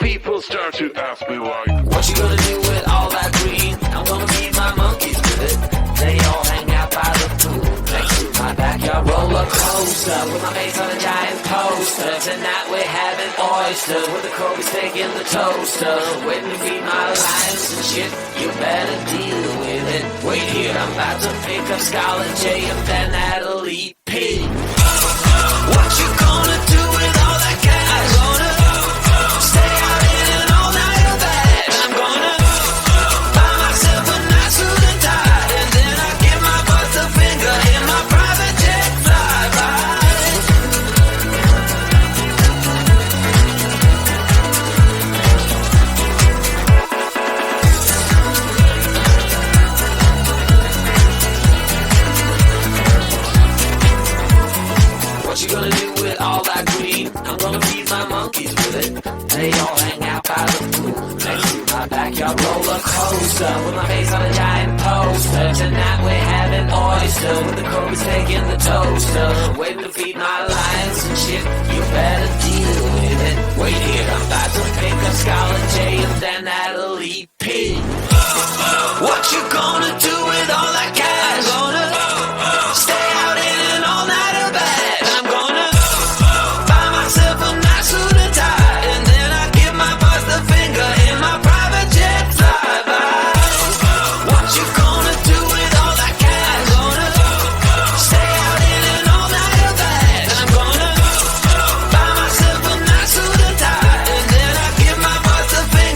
People start to ask me like, what you gonna do with all that green? I'm gonna feed my monkeys with it. They all hang out by the pool next to my backyard roller coaster with my face on a giant poster. Tonight we're having oysters with the Kobe steak in the toaster. Waiting to feed my lions and shit. You better deal with it. Wait here, I'm about to pick up Scarlett J and then Natalie P. What you gonna do with all that cash? Gonna stay out in an all-nighter bag. I'm gonna buy myself a nice suit and tie, and then I give my boss a finger in my private jet flyby. What you gonna do with all that green? I'm gonna feed my monkeys with it. They all hang out by the pool next to my backyard roller coaster with my face on a giant poster. Tonight we're having oysters with the Kobe steak in the toaster. Waiting to feed my lions and shit. You better deal with it. Wait here, I'm about to pick up Scarlett J and then Natalie P. What you gonna do with all that cash? Gonna stay out in an all-nighter bag. I'm gonna buy myself a nice suit and tie, and then I give my boss the finger in my private jet flyby. What you gonna do with all that cash? Gonna stay out in an all-nighter bag. I'm gonna buy myself a nice suit and tie, and then I give my boss the finger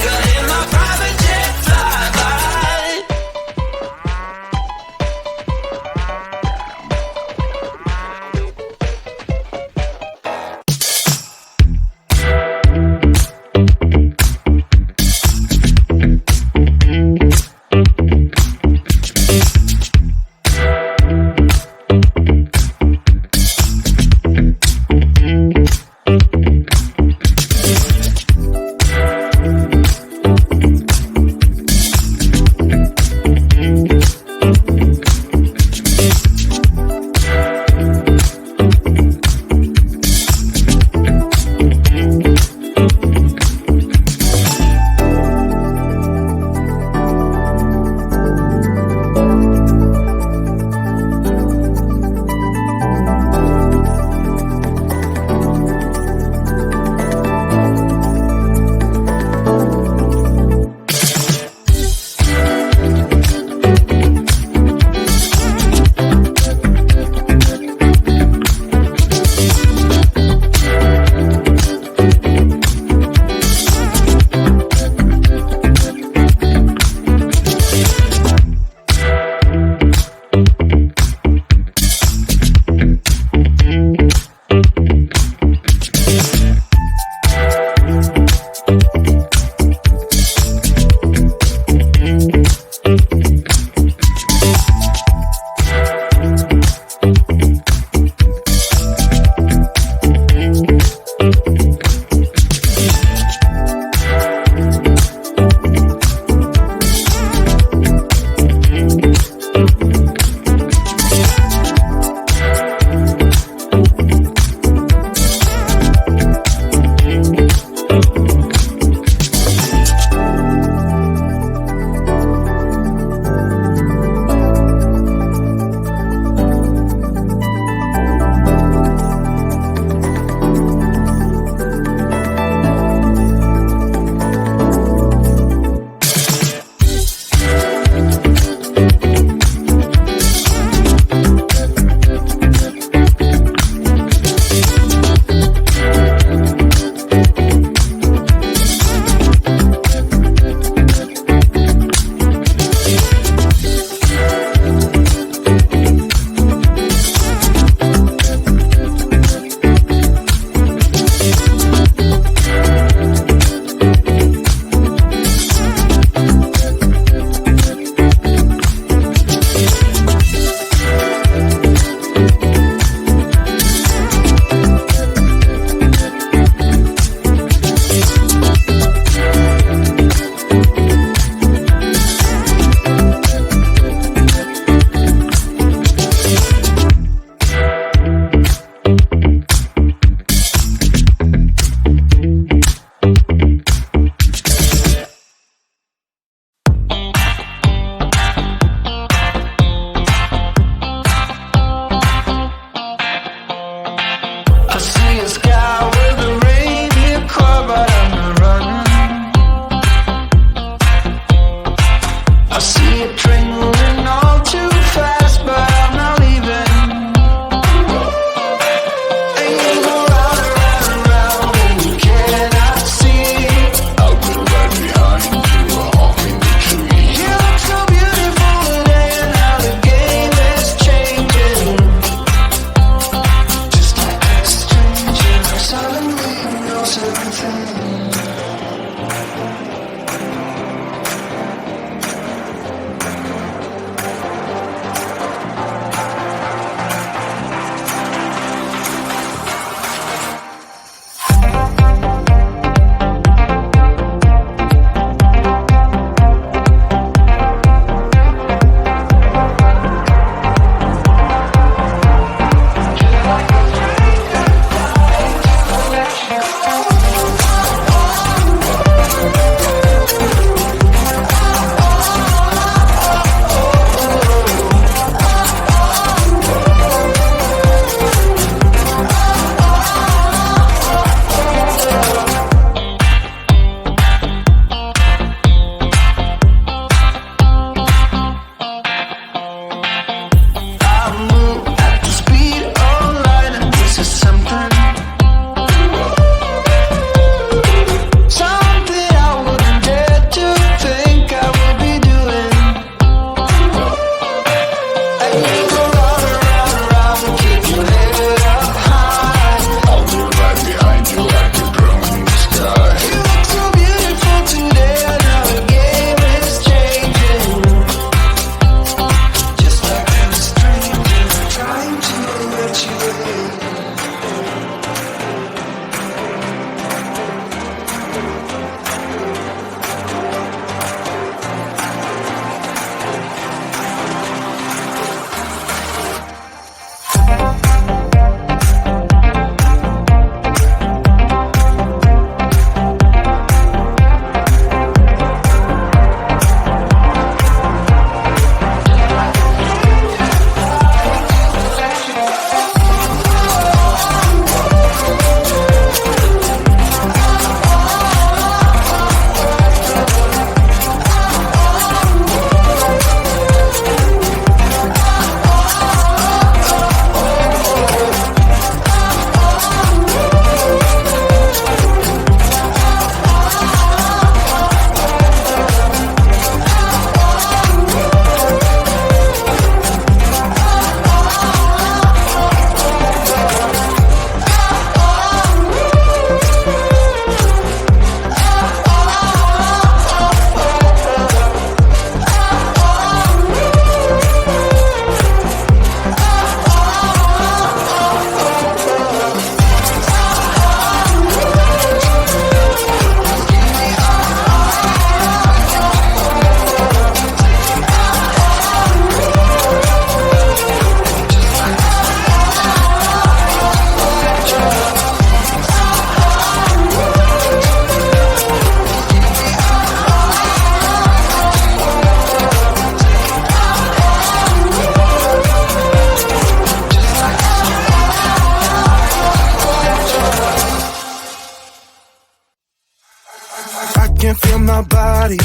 can feel my body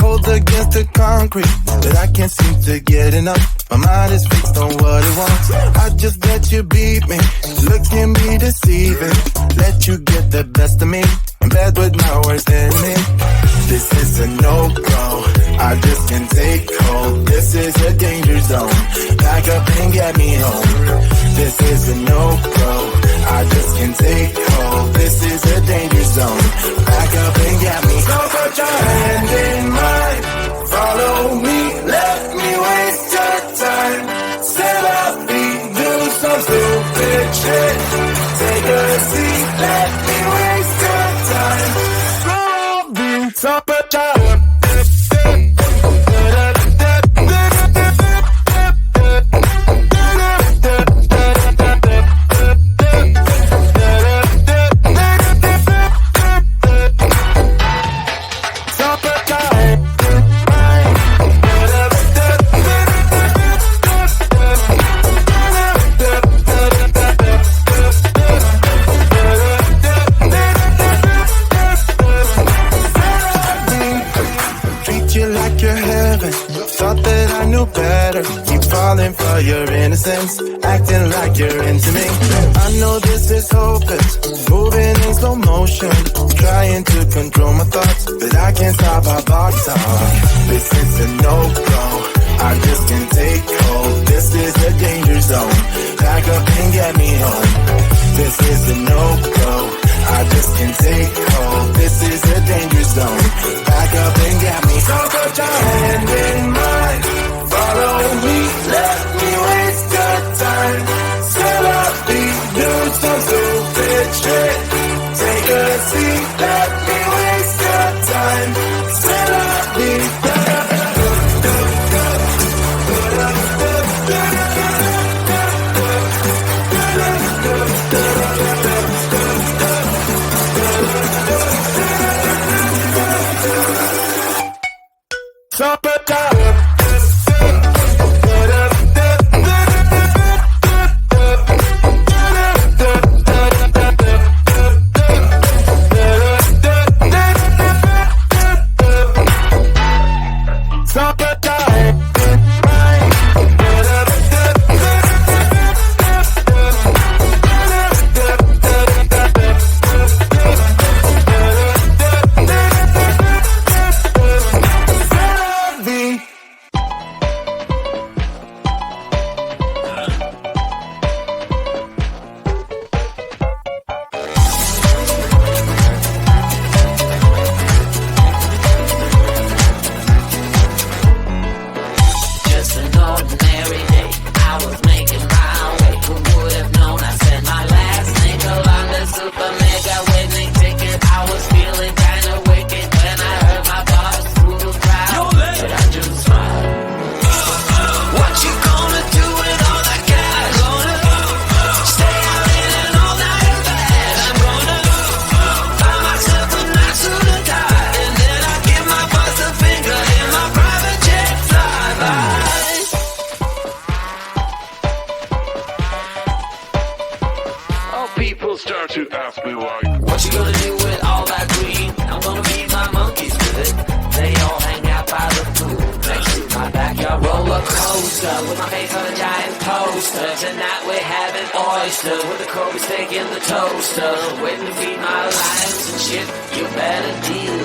hold against the concrete, but I can't seem to get enough. My mind is fixed on what it wants. I just let you beat me, look can be deceiving. Let you get the best of me, in bed with my worst enemy. This is a no-go, I just can't take hold. This is a danger zone, back up and get me home. This is a no-go, I just can't take hold. This is a danger zone, back up and get me. So put your hand in mine, follow me, let me waste your time. Set up feet, do some stupid shit. Take a seat, let me waste your time. So put your for your innocence, acting like you're into me. I know this is hopeless, moving in slow motion, trying to control my thoughts, but I can't stop our body talk. This is a no-go, I just can't take hold. This is a danger zone, back up and get me home. This is a no-go, I just can't take hold. This is a danger zone, back up and get me. So put your hand in mine, follow me, let me waste your time. Set up beat, do some stupid shit. Take a seat, let me waste your time. Set up beat. So put your to ask me why. What you gonna do with all that green? I'm gonna feed my monkeys with it. They all hang out by the pool next to my backyard roller coaster with my face on a giant poster. Tonight we're having oyster with the Kobe steak in the toaster. Waiting to feed my lions and shit. You better deal